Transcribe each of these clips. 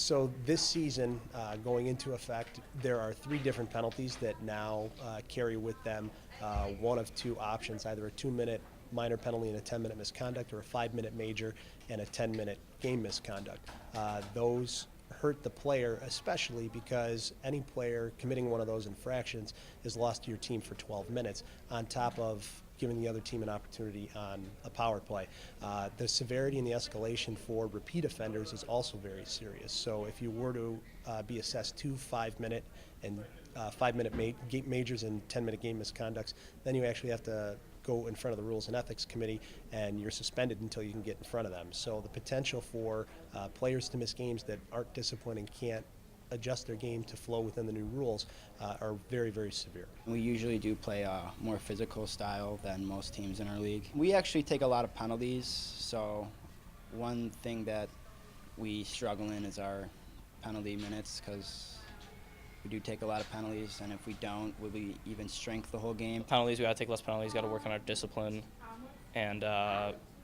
So this season, going into effect, there are 3 different penalties that now carry with them one of 2 options, either a 2-minute minor penalty and a 10-minute misconduct, or a 5-minute major and a 10-minute game misconduct. Those hurt the player, especially because any player committing one of those infractions is lost to your team for 12 minutes, on top of giving the other team an opportunity on a power play. The severity and the escalation for repeat offenders is also very serious. So if you were to be assessed 2 5-minute and 5-minute majors and 10-minute game misconducts, then you actually have to go in front of the Rules and Ethics Committee, and you're suspended until you can get in front of them. So the potential for players to miss games that aren't disciplined and can't adjust their game to flow within the new rules are very, very severe. We usually do play a more physical style than most teams in our league. We actually take a lot of penalties, so one thing that we struggle in is our penalty minutes, because we do take a lot of penalties, and if we don't, we'll be even strength the whole game. Penalties, we got to take less penalties, got to work on our discipline, and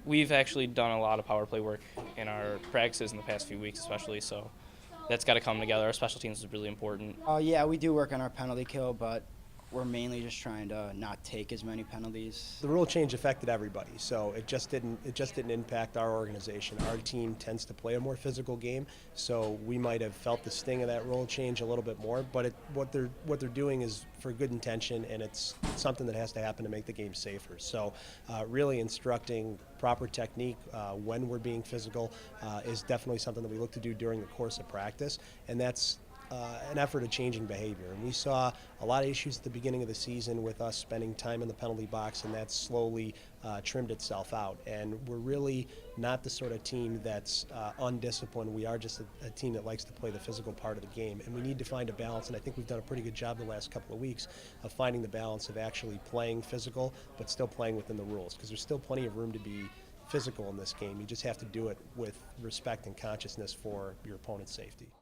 we've actually done a lot of power play work in our practices in the past few weeks especially, so that's got to come together. Our special teams is really important. Yeah, we do work on our penalty kill, but we're mainly just trying to not take as many penalties. The rule change affected everybody, so it just didn't impact our organization. Our team tends to play a more physical game, so we might have felt the sting of that rule change a little bit more. But what they're doing is for good intention, and it's something that has to happen to make the game safer. So really instructing proper technique when we're being physical is definitely something that we look to do during the course of practice, and that's an effort of changing behavior. And we saw a lot of issues at the beginning of the season with us spending time in the penalty box, and that's slowly trimmed itself out. And we're really not the sort of team that's undisciplined. We are just a team that likes to play the physical part of the game, and we need to find a balance, and I think we've done a pretty good job the last couple of weeks of finding the balance of actually playing physical but still playing within the rules, because there's still plenty of room to be physical in this game. You just have to do it with respect and consciousness for your opponent's safety.